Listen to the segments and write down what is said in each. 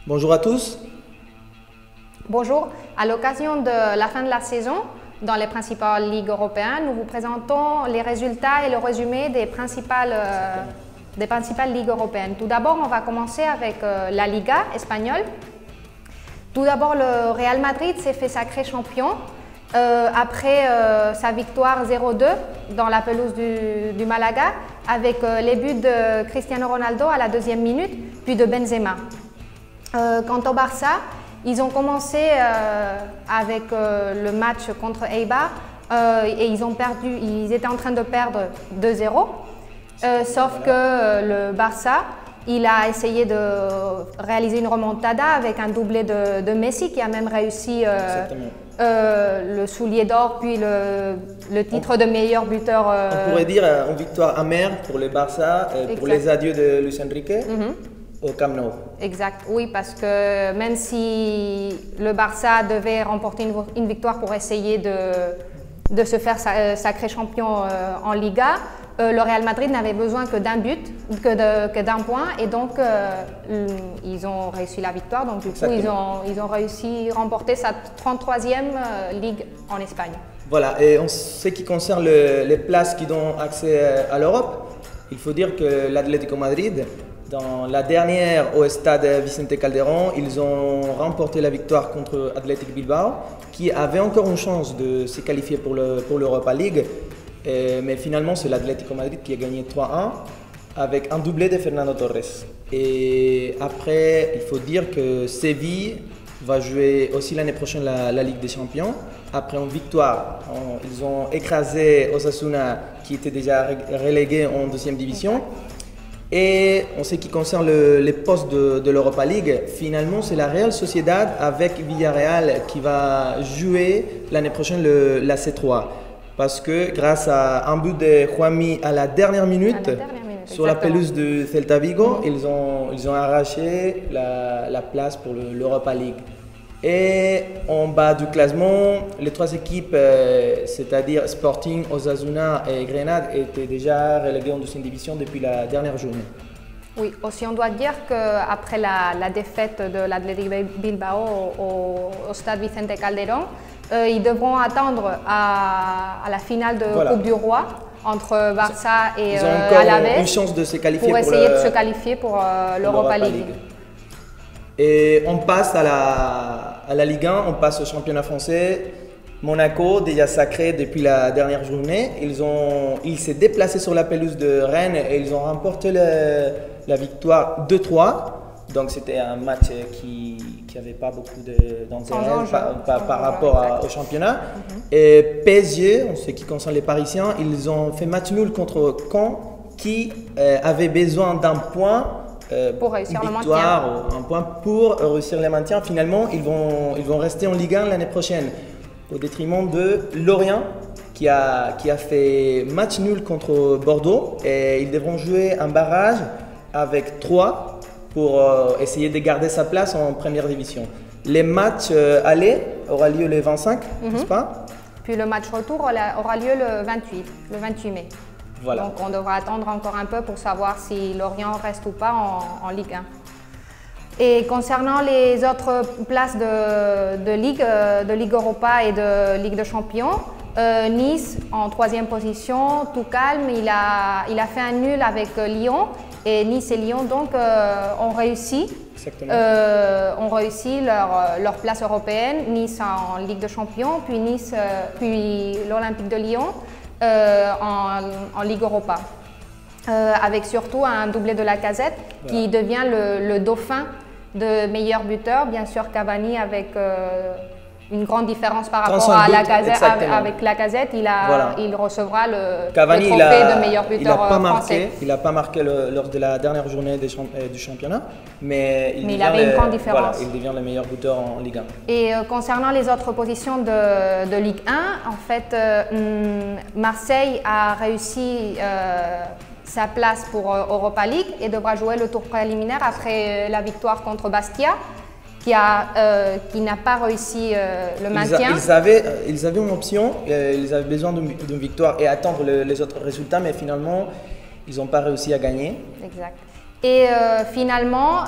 Bonjour à tous. Bonjour. À l'occasion de la fin de la saison, dans les principales ligues européennes, nous vous présentons les résultats et le résumé des principales ligues européennes. Tout d'abord, on va commencer avec la Liga espagnole. Tout d'abord, le Real Madrid s'est fait sacré champion après sa victoire 0-2 dans la pelouse du Malaga, avec les buts de Cristiano Ronaldo à la 2e minute, puis de Benzema. Quant au Barça, ils ont commencé avec le match contre Eibar et ils étaient en train de perdre 2-0, sauf que le Barça, il a essayé de réaliser une remontada avec un doublé de Messi qui a même réussi le soulier d'or puis le titre de meilleur buteur. On pourrait dire une victoire amère pour le Barça, pour les adieux de Luis Enrique. Au Camp Nou. Exact, oui, parce que même si le Barça devait remporter une victoire pour essayer de se faire sacré champion en Liga, le Real Madrid n'avait besoin que d'un but, que d'un point, et donc ils ont réussi la victoire. Donc du coup, ils ont réussi à remporter sa 33e ligue en Espagne. Voilà, et en ce qui concerne les places qui donnent accès à l'Europe, il faut dire que l'Atlético Madrid, dans la dernière au stade Vicente Calderón, ils ont remporté la victoire contre Athletic Bilbao, qui avait encore une chance de se qualifier pour l'Europa League. Mais finalement, c'est l'Atlético Madrid qui a gagné 3-1 avec un doublé de Fernando Torres. Et après, il faut dire que Séville va jouer aussi l'année prochaine la Ligue des Champions. Après une victoire, ils ont écrasé Osasuna, qui était déjà relégué en 2e division. Et en ce qui concerne les postes de l'Europa League, finalement, c'est la Real Sociedad avec Villarreal qui va jouer l'année prochaine la C3. Parce que grâce à un but de Juanmi à la dernière minute, sur la pelouse de Celta Vigo, ils ont arraché la place pour l'Europa League. Et en bas du classement, les 3 équipes, c'est-à-dire Sporting, Osasuna et Grenade, étaient déjà reléguées en 2e division depuis la dernière journée. Oui, aussi on doit dire qu'après la défaite de l'Athletic Bilbao au stade Vicente Calderón, ils devront attendre à la finale de Coupe du Roi entre Barça et Alavés une chance de se qualifier pour essayer de se qualifier pour l'Europa League. Et on passe à la Ligue 1, on passe au championnat français. Monaco, déjà sacré depuis la dernière journée, ils s'est déplacés sur la pelouse de Rennes et ils ont remporté la victoire 2-3. Donc c'était un match qui n'avait pas beaucoup d'intérêt par rapport au championnat. Et PSG, en ce qui concerne les Parisiens, ils ont fait match nul contre Caen qui avait besoin d'un point. Pour réussir une victoire, le maintien. Un point pour réussir le maintien. Finalement, ils vont rester en Ligue 1 l'année prochaine, au détriment de Lorient, qui a fait match nul contre Bordeaux. Et ils devront jouer un barrage avec 3 pour essayer de garder sa place en première division. Les matchs aller aura lieu le 25, n'est-ce pas? Puis le match retour aura lieu le 28 mai. Voilà. Donc on devra attendre encore un peu pour savoir si Lorient reste ou pas en Ligue 1. Et concernant les autres places de Ligue Europa et de Ligue de Champions, Nice en 3e position, tout calme, il a fait un nul avec Lyon et Nice et Lyon donc ont réussi leur place européenne, Nice en Ligue de Champions, puis l'Olympique de Lyon en Ligue Europa, avec surtout un doublé de Lacazette qui devient le dauphin de meilleur buteur, bien sûr Cavani avec une grande différence par rapport à Lacazette. Avec Lacazette, il recevra le trophée de meilleur buteur français. Il n'a pas marqué lors de la dernière journée du championnat, mais il avait une grande différence. Voilà, il devient le meilleur buteur en Ligue 1. Et concernant les autres positions de Ligue 1, en fait, Marseille a réussi sa place pour Europa League et devra jouer le tour préliminaire après la victoire contre Bastia, qui n'a pas réussi le maintien. Ils avaient une option, ils avaient besoin d'une victoire et attendre les autres résultats, mais finalement, ils n'ont pas réussi à gagner. Exact. Et finalement,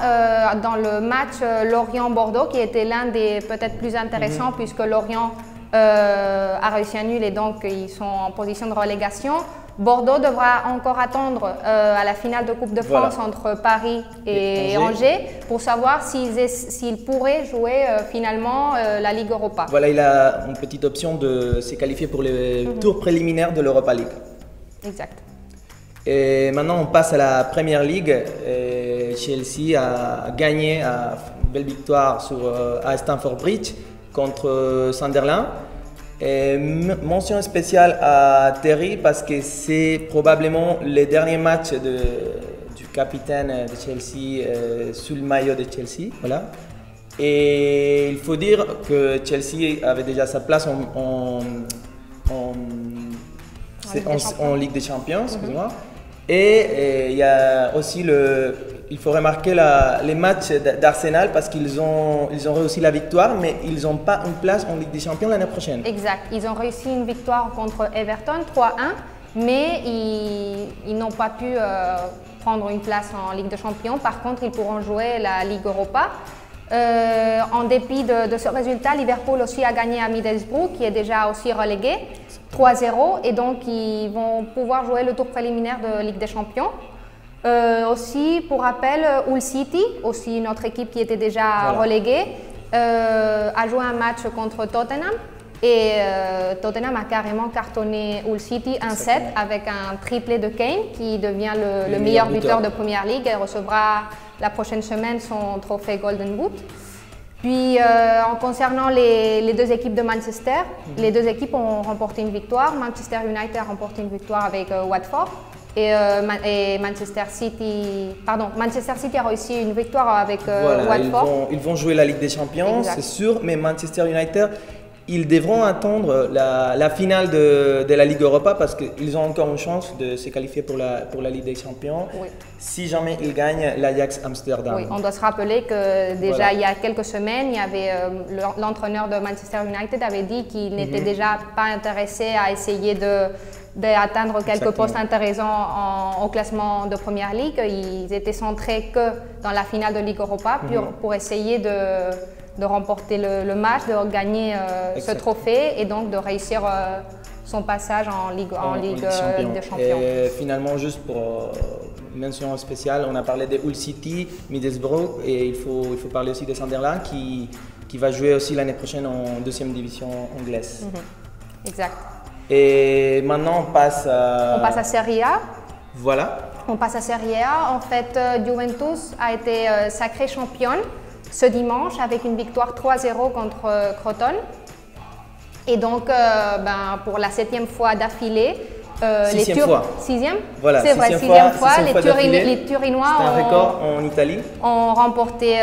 dans le match Lorient-Bordeaux, qui était l'un des peut-être plus intéressants, puisque Lorient a réussi à nul et donc ils sont en position de relégation, Bordeaux devra encore attendre à la finale de Coupe de France entre Paris et Angers pour savoir s'ils pourraient jouer finalement la Ligue Europa. Voilà, il a une petite option de se qualifier pour les tours préliminaires de l'Europa League. Exact. Et maintenant, on passe à la Premier League. Et Chelsea a gagné une belle victoire à Stamford Bridge contre Sunderland. Et mention spéciale à Terry parce que c'est probablement le dernier match du capitaine de Chelsea sous le maillot de Chelsea. Voilà. Et il faut dire que Chelsea avait déjà sa place en Ligue des Champions. Excusez-moi. Et il y a aussi il faut remarquer les matchs d'Arsenal parce qu'ils ont réussi la victoire, mais ils n'ont pas une place en Ligue des Champions l'année prochaine. Exact. Ils ont réussi une victoire contre Everton, 3-1, mais ils n'ont pas pu prendre une place en Ligue des Champions. Par contre, ils pourront jouer la Ligue Europa. En dépit de ce résultat, Liverpool aussi a gagné à Middlesbrough, qui est déjà aussi relégué, 3-0, et donc ils vont pouvoir jouer le tour préliminaire de Ligue des Champions. Aussi, pour rappel, Hull City, aussi notre équipe qui était déjà reléguée, a joué un match contre Tottenham. Et Tottenham a carrément cartonné Hull City 1-7 avec un triplé de Kane qui devient le meilleur buteur de Première Ligue et recevra la prochaine semaine son trophée Golden Boot. Puis en concernant les deux équipes de Manchester, les deux équipes ont remporté une victoire. Manchester United a remporté une victoire avec Watford et Manchester City a réussi une victoire avec Watford. Ils vont jouer la Ligue des Champions, c'est sûr, mais Manchester United, ils devront attendre la finale de la Ligue Europa parce qu'ils ont encore une chance de se qualifier pour la Ligue des Champions si jamais ils gagnent l'Ajax Amsterdam. Oui, on doit se rappeler que déjà il y a quelques semaines, il y avait l'entraîneur de Manchester United avait dit qu'il n'était déjà pas intéressé à essayer d'atteindre quelques postes intéressants au classement de Première Ligue. Ils étaient centrés que dans la finale de Ligue Europa pour essayer de remporter le match, de gagner ce trophée et donc de réussir son passage en Ligue des Champions. Et finalement, juste pour mention spéciale, on a parlé de Hull City, Middlesbrough et il faut parler aussi de Sunderland qui va jouer aussi l'année prochaine en deuxième division anglaise. Exact. Et maintenant, on passe à Serie A. Voilà. On passe à Serie A. En fait, Juventus a été sacrée championne ce dimanche avec une victoire 3-0 contre Crotone. Et donc, pour la 7e fois d'affilée, Sixième? Voilà, c'est vrai, sixième fois, les Turinois c'est un record en Italie. Ont remporté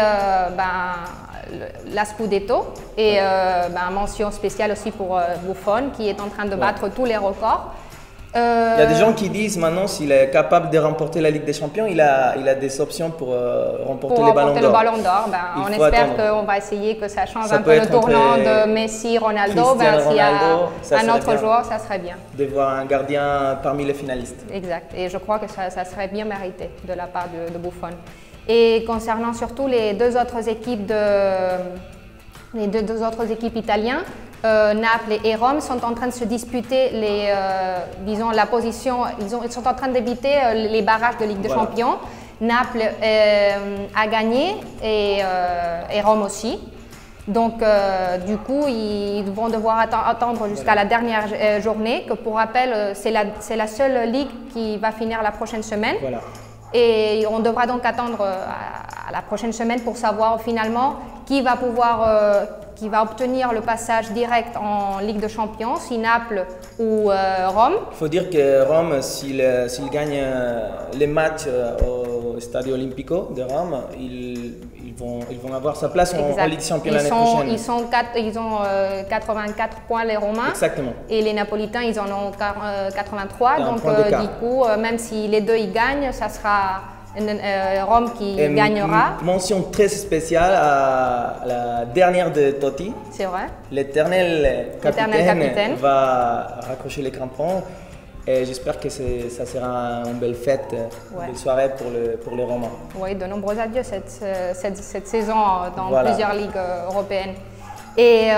la Scudetto et mention spéciale aussi pour Buffon qui est en train de battre tous les records. Il y a des gens qui disent maintenant s'il est capable de remporter la Ligue des Champions, il a des options pour remporter le Ballon d'Or. On espère qu'on va essayer que ça change un peu le tournant de Messi, Ronaldo. S'il y a un autre joueur, ça serait bien. De voir un gardien parmi les finalistes. Exact. Et je crois que ça serait bien mérité de la part de Buffon. Et concernant surtout les deux autres équipes italiennes, Naples et Rome sont en train de se disputer la position, ils sont en train d'éviter les barrages de Ligue des Champions. Naples a gagné et Rome aussi. Donc du coup, ils vont devoir attendre jusqu'à la dernière journée, que pour rappel, c'est la seule ligue qui va finir la prochaine semaine. Voilà. Et on devra donc attendre à la prochaine semaine pour savoir finalement qui va obtenir le passage direct en Ligue des Champions, si Naples ou Rome. Il faut dire que Rome, s'il gagne les matchs au Stadio Olimpico de Rome, ils vont avoir sa place en Ligue des Champions l'année prochaine. Ils ont 84 points les Romains. Exactement. Et les Napolitains, ils en ont 83. Donc du coup, même si les deux ils gagnent, ça sera Rome qui gagnera. Mention très spéciale à la dernière de Totti. C'est vrai. L'éternel capitaine va raccrocher les crampons. Et j'espère que ça sera une belle fête, une belle soirée pour les Romains. Oui, de nombreux adieux cette saison dans plusieurs ligues européennes. Et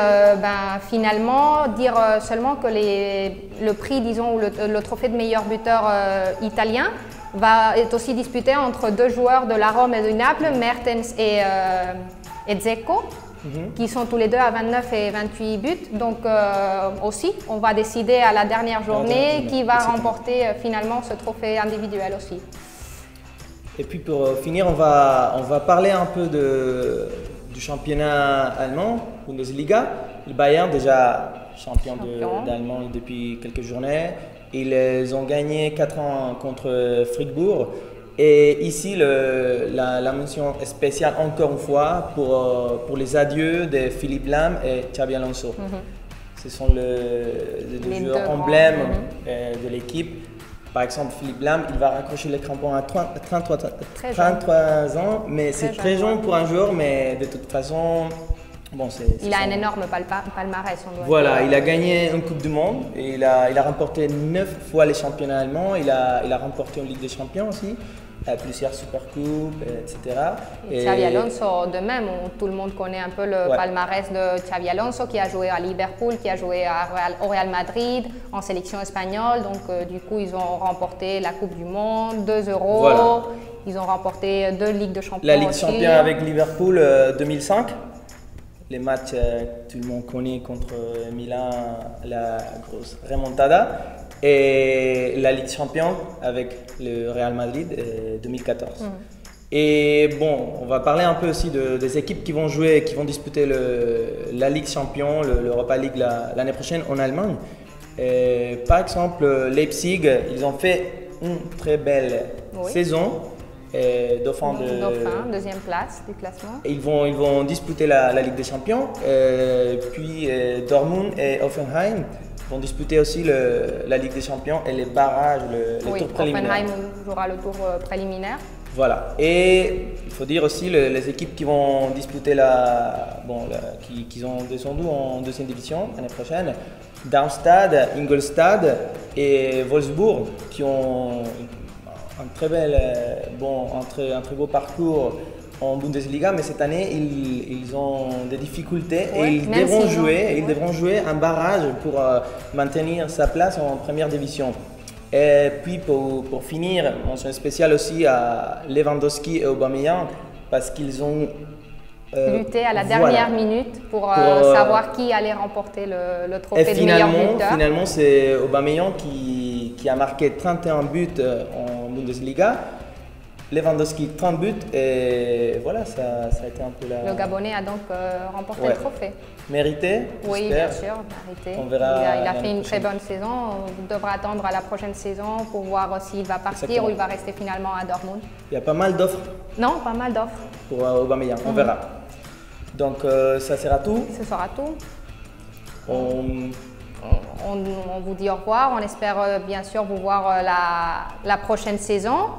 finalement, dire seulement que le prix, disons, ou le trophée de meilleur buteur italien est aussi disputé entre deux joueurs de la Rome et de Naples, Mertens et Dzeko, qui sont tous les deux à 29 et 28 buts. Donc aussi, on va décider à la dernière journée qui va remporter finalement ce trophée individuel aussi. Et puis pour finir, on va parler un peu du championnat allemand, Bundesliga. Le Bayern, déjà champion d'Allemagne depuis quelques journées. Ils ont gagné 4 ans contre Fribourg. Et ici, la mention spéciale encore une fois pour les adieux de Philippe Lahm et Xabi Alonso. Ce sont les deux joueurs emblèmes de l'équipe. Par exemple, Philippe Lahm, il va raccrocher les crampons à 33 ans, mais c'est très jeune pour un joueur, mais de toute façon, bon, il a un énorme palmarès. Voilà, il a gagné une Coupe du Monde, et il a remporté 9 fois les championnats allemands, il a remporté une Ligue des Champions aussi, plusieurs Supercoupes, etc. Et Xabi Alonso de même, où tout le monde connaît un peu le palmarès de Xabi Alonso, qui a joué à Liverpool, qui a joué au Real Madrid, en sélection espagnole. Donc du coup, ils ont remporté la Coupe du Monde, 2 Euros. Voilà. Ils ont remporté 2 Ligues de Champions. La Ligue des Champions avec Liverpool 2005. Les matchs tout le monde connaît contre Milan, la grosse remontada. Et la Ligue des Champions avec le Real Madrid 2014. Et bon, on va parler un peu aussi des équipes qui vont jouer, qui vont disputer la Ligue des Champions, l'Europa League l'année prochaine en Allemagne. Et par exemple, Leipzig, ils ont fait une très belle saison. Dauphin, deuxième place du classement. Ils vont disputer la Ligue des Champions. Puis Dortmund et Hoffenheim vont disputer aussi la Ligue des Champions et les barrages, le tour préliminaire. Hoffenheim jouera le tour préliminaire. Voilà. Et il faut dire aussi les équipes qui vont disputer qui ont descendu en deuxième division l'année prochaine. Darmstadt, Ingolstadt et Wolfsburg qui ont un très beau parcours en Bundesliga, mais cette année ils ont des difficultés et ils devront jouer un barrage pour maintenir sa place en première division. Et puis pour finir, mention spéciale aussi à Lewandowski et Aubameyang parce qu'ils ont lutté à la dernière minute pour savoir qui allait remporter le trophée de meilleur buteur. Finalement, c'est Aubameyang qui a marqué 31 buts en Bundesliga. Lewandowski 30 buts et voilà, ça a été un peu la... Le Gabonais a donc remporté le trophée. Mérité? Oui, bien sûr, mérité. On verra. Il a fait une très bonne saison. On devra attendre à la prochaine saison pour voir s'il va partir ou il va rester finalement à Dortmund. Il y a pas mal d'offres. Non, pas mal d'offres. Pour Aubameyang, on verra. Donc ça sera tout. Ce sera tout. On vous dit au revoir. On espère bien sûr vous voir la prochaine saison.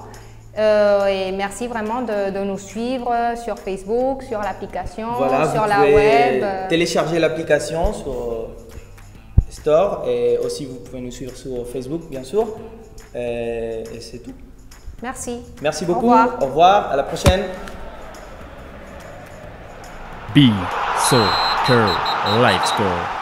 Et merci vraiment de nous suivre sur Facebook, sur l'application, sur la web. Télécharger l'application sur Store et aussi vous pouvez nous suivre sur Facebook bien sûr. Et c'est tout. Merci. Merci beaucoup. Au revoir. À la prochaine. Be Soccer Live Score.